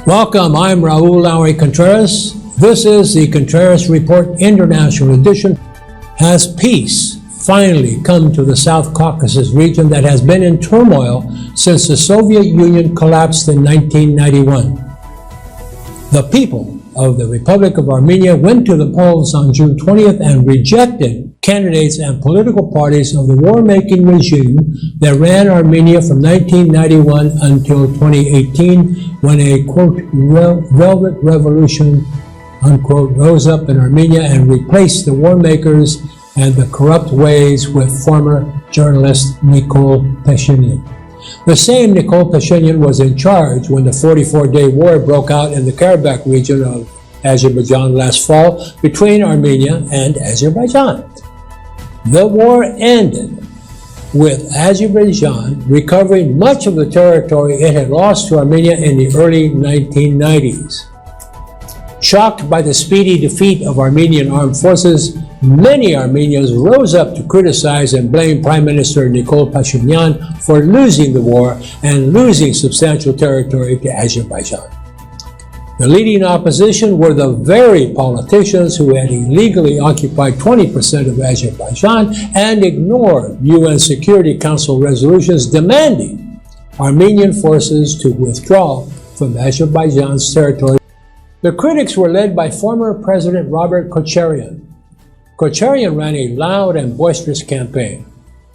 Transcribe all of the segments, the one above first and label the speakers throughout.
Speaker 1: Welcome, I'm Raul Lowry Contreras. This is the Contreras Report International Edition. Has peace finally come to the South Caucasus region that has been in turmoil since the Soviet Union collapsed in 1991? The people of the Republic of Armenia went to the polls on June 20th and rejected candidates and political parties of the war-making regime that ran Armenia from 1991 until 2018, when a, quote, velvet revolution, unquote, rose up in Armenia and replaced the war makers and the corrupt ways with former journalist Nikol Pashinyan. The same Nikol Pashinyan was in charge when the 44-day war broke out in the Karabakh region of Azerbaijan last fall between Armenia and Azerbaijan. The war ended with Azerbaijan recovering much of the territory it had lost to Armenia in the early 1990s. Shocked by the speedy defeat of Armenian armed forces, many Armenians rose up to criticize and blame Prime Minister Nikol Pashinyan for losing the war and losing substantial territory to Azerbaijan. The leading opposition were the very politicians who had illegally occupied 20% of Azerbaijan and ignored UN Security Council resolutions demanding Armenian forces to withdraw from Azerbaijan's territory. The critics were led by former President Robert Contreras. Contreras ran a loud and boisterous campaign.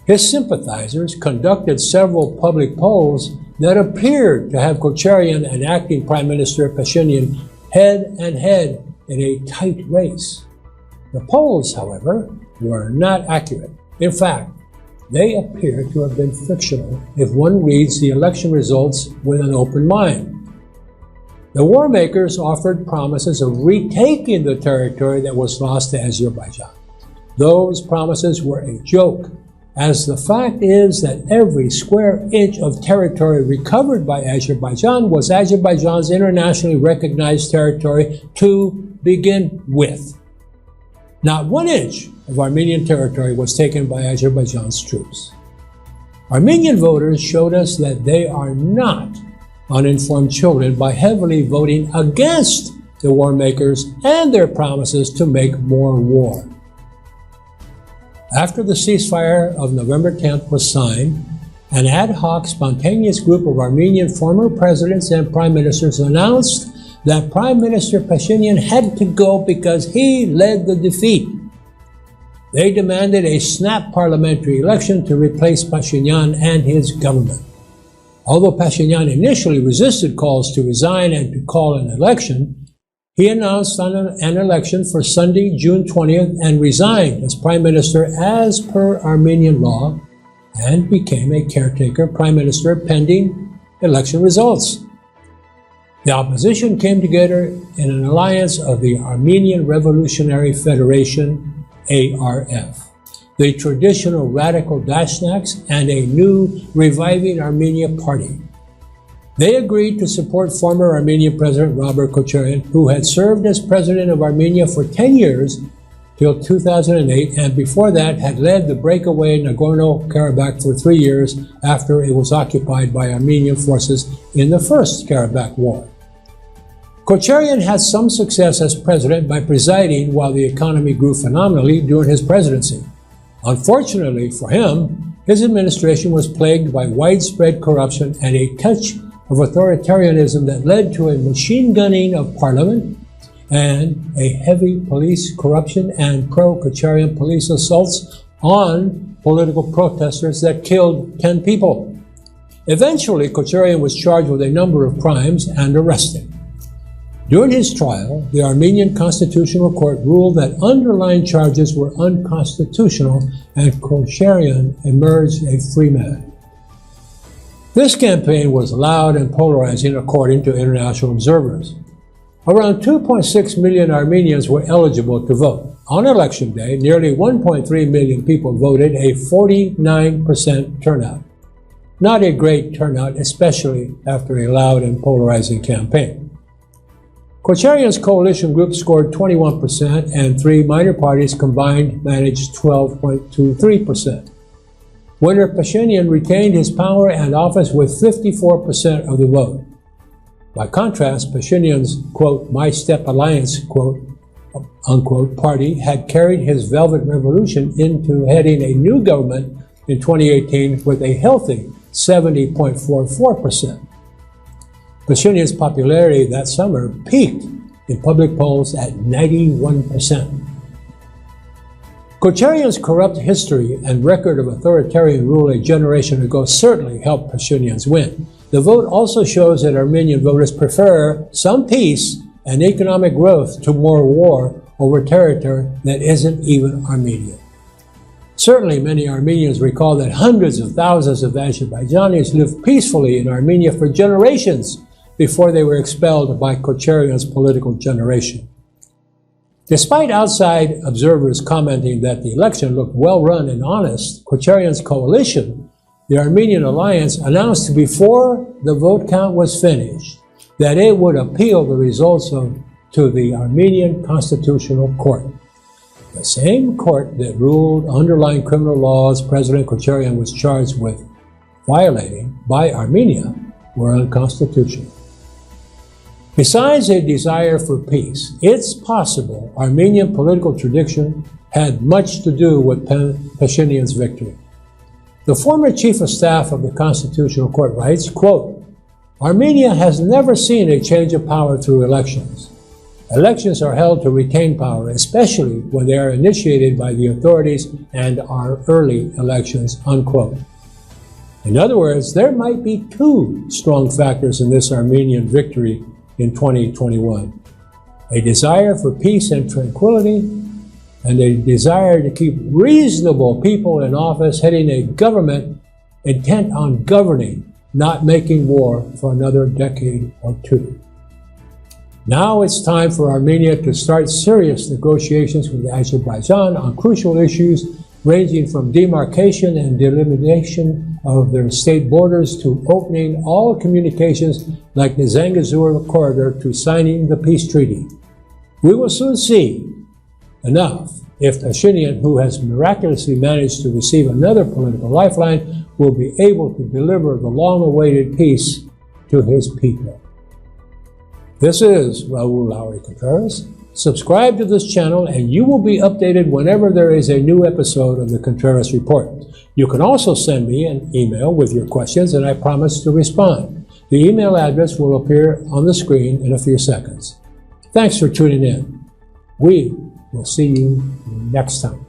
Speaker 1: His sympathizers conducted several public polls that appeared to have Contreras and acting Prime Minister Pashinyan head and head in a tight race. The polls, however, were not accurate. In fact, they appear to have been fictional if one reads the election results with an open mind. The war makers offered promises of retaking the territory that was lost to Azerbaijan. Those promises were a joke, as the fact is that every square inch of territory recovered by Azerbaijan was Azerbaijan's internationally recognized territory to begin with. Not 1 inch of Armenian territory was taken by Azerbaijan's troops. Armenian voters showed us that they are not uninformed children by heavily voting against the war makers and their promises to make more war. After the ceasefire of November 10th was signed, an ad hoc spontaneous group of Armenian former presidents and prime ministers announced that Prime Minister Pashinyan had to go because he led the defeat. They demanded a snap parliamentary election to replace Pashinyan and his government. Although Pashinyan initially resisted calls to resign and to call an election, he announced an election for Sunday, June 20th, and resigned as prime minister as per Armenian law and became a caretaker prime minister pending election results. The opposition came together in an alliance of the Armenian Revolutionary Federation, ARF, the traditional radical Dashnaks, and a new Reviving Armenia party. They agreed to support former Armenian President Robert Contreras, who had served as president of Armenia for 10 years till 2008, and before that had led the breakaway Nagorno-Karabakh for 3 years after it was occupied by Armenian forces in the First Karabakh War. Contreras had some success as president by presiding while the economy grew phenomenally during his presidency. Unfortunately for him, his administration was plagued by widespread corruption and a touch of authoritarianism that led to a machine gunning of parliament and a heavy police corruption and pro-Contreras police assaults on political protesters that killed 10 people. Eventually, Contreras was charged with a number of crimes and arrested. During his trial, the Armenian Constitutional Court ruled that underlying charges were unconstitutional and Contreras emerged a free man. This campaign was loud and polarizing according to international observers. Around 2.6 million Armenians were eligible to vote. On election day, nearly 1.3 million people voted, a 49% turnout. Not a great turnout, especially after a loud and polarizing campaign. Contreras' coalition group scored 21%, and 3 minor parties combined managed 12.23%. Winner Pashinyan retained his power and office with 54% of the vote. By contrast, Pashinyan's, quote, My Step Alliance, quote, unquote, party had carried his Velvet Revolution into heading a new government in 2018 with a healthy 70.44%. Pashinyan's popularity that summer peaked in public polls at 91%. Contreras' corrupt history and record of authoritarian rule a generation ago certainly helped Pashinyan's win. The vote also shows that Armenian voters prefer some peace and economic growth to more war over territory that isn't even Armenian. Certainly, many Armenians recall that hundreds of thousands of Azerbaijanis lived peacefully in Armenia for generations before they were expelled by Contreras' political generation. Despite outside observers commenting that the election looked well-run and honest, Contreras' coalition, the Armenian Alliance, announced before the vote count was finished that it would appeal the results to the Armenian Constitutional Court. The same court that ruled underlying criminal laws President Contreras was charged with violating by Armenia were unconstitutional. Besides a desire for peace, it's possible Armenian political tradition had much to do with Pashinyan's victory. The former chief of staff of the Constitutional Court writes, quote, Armenia has never seen a change of power through elections. Elections are held to retain power, especially when they are initiated by the authorities and are early elections, unquote. In other words, there might be two strong factors in this Armenian victory in 2021. A desire for peace and tranquility, and a desire to keep reasonable people in office heading a government intent on governing, not making war for another decade or two. Now it's time for Armenia to start serious negotiations with Azerbaijan on crucial issues ranging from demarcation and delimitation of their state borders to opening all communications like the Zangezur corridor to signing the peace treaty. We will soon see enough if Pashinyan, who has miraculously managed to receive another political lifeline, will be able to deliver the long-awaited peace to his people. This is Raul Lowry Contreras. Subscribe to this channel and you will be updated whenever there is a new episode of the Contreras Report. You can also send me an email with your questions and I promise to respond. The email address will appear on the screen in a few seconds. Thanks for tuning in. We will see you next time.